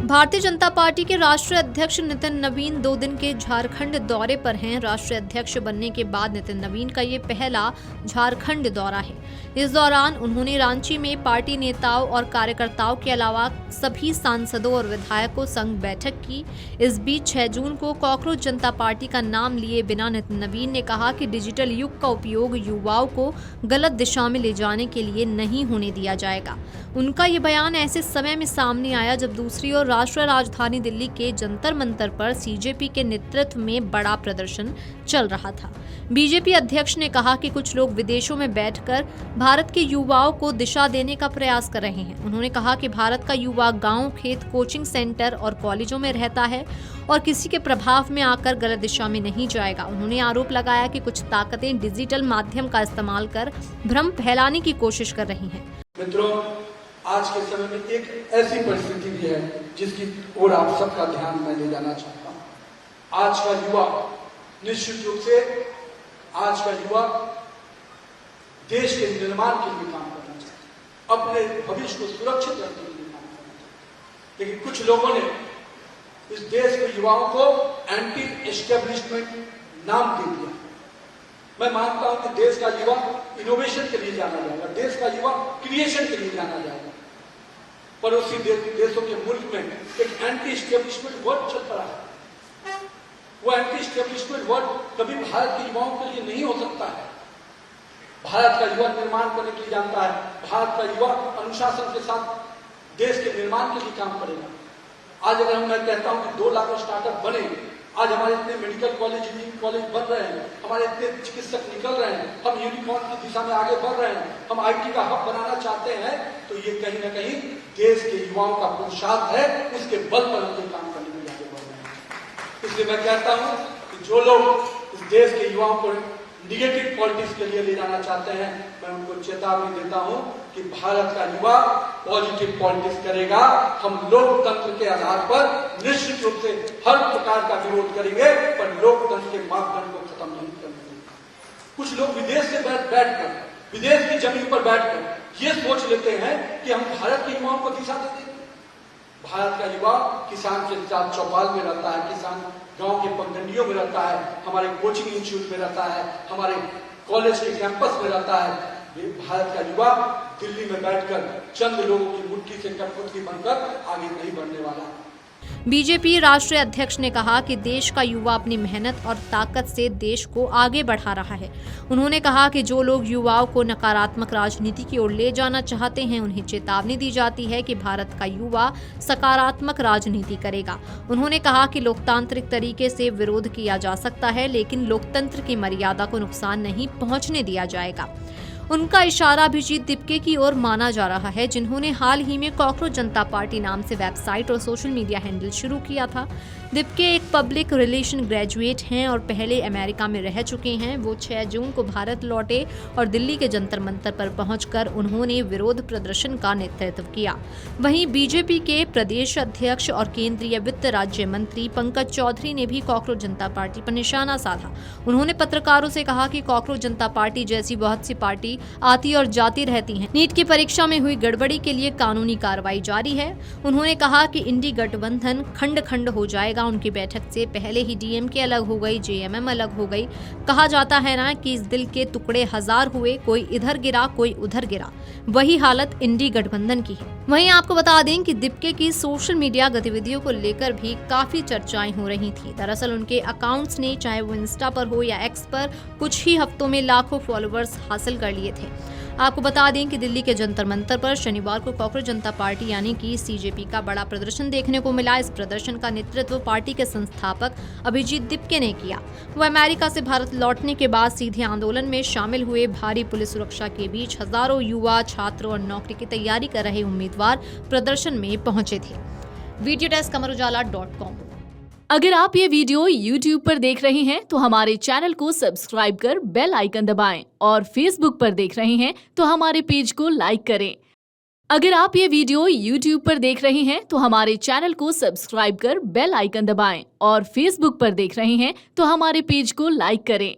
Bharatiya Janata party के राष्ट्रीय अध्यक्ष नितिन नवीन 2 दिन के झारखंड दौरे पर हैं। राष्ट्रीय अध्यक्ष बनने के बाद नितिन नवीन का ये पहला झारखंड दौरा है। इस दौरान उन्होंने रांची में पार्टी नेताओं और कार्यकर्ताओं के अलावा सभी सांसदों और विधायकों संग बैठक की। इस बीच 6 जून को कॉकरोच जनता पार्टी का नाम लिए बिना नितिन नवीन ने कहा कि डिजिटल युग का उपयोग युवाओं को गलत दिशा में ले जाने के लिए नहीं होने दिया जाएगा। उनका ये बयान ऐसे समय में सामने आया जब दूसरी ओर राष्ट्रीय राजधानी दिल्ली के जंतर मंतर पर सीजेपी के नेतृत्व में बड़ा प्रदर्शन चल रहा था। बीजेपी अध्यक्ष ने कहा कि कुछ लोग विदेशों में बैठकर भारत के युवाओं को दिशा देने का प्रयास कर रहे हैं। उन्होंने कहा कि भारत का युवा गांव, खेत, कोचिंग सेंटर और कॉलेजों में रहता है और किसी के प्रभाव में आकर गलत दिशा में नहीं जाएगा। उन्होंने आरोप लगाया कि कुछ ताकतें डिजिटल माध्यम का इस्तेमाल कर भ्रम फैलाने की कोशिश कर रही हैं। मित्रों, आज के समय में एक ऐसी परिस्थिति भी है जिसकी ओर आप सबका ध्यान मैं ले जाना चाहता हूँ। आज का युवा निश्चित रूप से देश के निर्माण के लिए काम करना चाहता है, अपने भविष्य को सुरक्षित रखने के लिए काम करना चाहता है। लेकिन कुछ लोगों ने इस देश के युवाओं को एंटी एस्टेब्लिशमेंट नाम दे दिया। मैं मानता हूं कि देश का युवा इनोवेशन के लिए जाना जाएगा, देश का युवा क्रिएशन के लिए जाना जाएगा। पड़ोसी देशों के मुल्क में एक एंटी एस्टेब्लिशमेंट वर्ड चल पड़ा है। वो एंटी एस्टेब्लिशमेंट वर्ड कभी भारत के युवाओं के लिए नहीं हो सकता है। भारत का युवा निर्माण करने के लिए जानता है। भारत का युवा अनुशासन के साथ देश के निर्माण के लिए काम करेगा। आज अगर मैं कहता हूं कि 2 लाख स्टार्टअप बने, आज हमारे इतने मेडिकल कॉलेज, इंजीनियरिंग कॉलेज बन रहे हैं, हमारे इतने चिकित्सक निकल रहे हैं, हम यूनिकॉर्न की दिशा में आगे बढ़ रहे हैं, हम आईटी का हब बनाना चाहते हैं, तो ये कहीं ना कहीं देश के युवाओं का पुरुषार्थ है। उसके बल पर हम ये काम करने के लिए आगे बढ़ रहे हैं। इसलिए मैं कहता हूं कि जो लोग इस देश के युवाओं को निगेटिव पॉलिटिक्स के लिए ले जाना चाहते हैं, मैं उनको चेतावनी देता हूं कि भारत का युवा पॉजिटिव पॉलिटिक्स करेगा। हम लोकतंत्र के आधार पर निश्चित रूप से हर प्रकार का विरोध करेंगे, पर लोकतंत्र के मापदंड को खत्म नहीं करेंगे। कुछ लोग विदेश से बैठकर, विदेश की जमीन पर बैठकर ये सोच लेते हैं कि हम भारत के युवाओं को दिशा दे देंगे। भारत का युवा किसान के साथ चौपाल में रहता है, किसान गांव के पगडंडियों में रहता है, हमारे कोचिंग इंस्टीट्यूट में रहता है, हमारे कॉलेज के कैंपस में रहता है। भारत का युवा दिल्ली में बैठकर चंद लोगों की मुट्ठी से कठपुतली बनकर आगे नहीं बढ़ने वाला। बीजेपी राष्ट्रीय अध्यक्ष ने कहा कि देश का युवा अपनी मेहनत और ताकत से देश को आगे बढ़ा रहा है। उन्होंने कहा कि जो लोग युवाओं को नकारात्मक राजनीति की ओर ले जाना चाहते हैं, उन्हें चेतावनी दी जाती है कि भारत का युवा सकारात्मक राजनीति करेगा। उन्होंने कहा कि लोकतांत्रिक तरीके से विरोध किया जा सकता है, लेकिन लोकतंत्र की मर्यादा को नुकसान नहीं पहुंचने दिया जाएगा। उनका इशारा अभिजीत दिपके की ओर माना जा रहा है, जिन्होंने हाल ही में कॉकरोच जनता पार्टी नाम से वेबसाइट और सोशल मीडिया हैंडल शुरू किया था। दिपके एक पब्लिक रिलेशन ग्रेजुएट हैं और पहले अमेरिका में रह चुके हैं। वो 6 जून को भारत लौटे और दिल्ली के जंतर मंतर पर पहुंचकर उन्होंने विरोध प्रदर्शन का नेतृत्व किया। वहीं बीजेपी के प्रदेश अध्यक्ष और केंद्रीय वित्त राज्य मंत्री पंकज चौधरी ने भी कॉकरोच जनता पार्टी पर निशाना साधा। उन्होंने पत्रकारों से कहा कि कॉकरोच जनता पार्टी जैसी बहुत सी पार्टी आती और जाती रहती हैं। नीट की परीक्षा में हुई गड़बड़ी के लिए कानूनी कार्रवाई जारी है। उन्होंने कहा कि इंडी गठबंधन खंड खंड हो जाएगा। उनकी बैठक से पहले ही डीएमके अलग हो गई, जेएमएम अलग हो गई। कहा जाता है ना कि इस दिल के टुकड़े 1000 हुए, कोई इधर गिरा कोई उधर गिरा। वही हालत इंडी गठबंधन की है। वहीं आपको बता दें कि दिपके की सोशल मीडिया गतिविधियों को लेकर भी काफी चर्चाएं हो रही थी। दरअसल उनके अकाउंट्स ने, चाहे वो इंस्टा पर हो या एक्स पर, कुछ ही हफ्तों में लाखों फॉलोअर्स हासिल कर लिए थे। आपको बता दें कि दिल्ली के जंतर मंतर पर शनिवार को कॉकरोच जनता पार्टी यानी कि सीजेपी का बड़ा प्रदर्शन देखने को मिला। इस प्रदर्शन का नेतृत्व पार्टी के संस्थापक अभिजीत दिपके ने किया। वो अमेरिका से भारत लौटने के बाद सीधे आंदोलन में शामिल हुए। भारी पुलिस सुरक्षा के बीच हजारों युवा, छात्र और नौकरी की तैयारी कर रहे उम्मीदवार प्रदर्शन में पहुंचे थे। Video desk amarujala.com। अगर आप ये वीडियो YouTube पर देख रहे हैं तो हमारे चैनल को सब्सक्राइब कर बेल आइकन दबाएं और Facebook पर देख रहे हैं तो हमारे पेज को लाइक करें। अगर आप ये वीडियो YouTube पर देख रहे हैं तो हमारे चैनल को सब्सक्राइब कर बेल आइकन दबाएं और Facebook पर देख रहे हैं तो हमारे पेज को लाइक करें।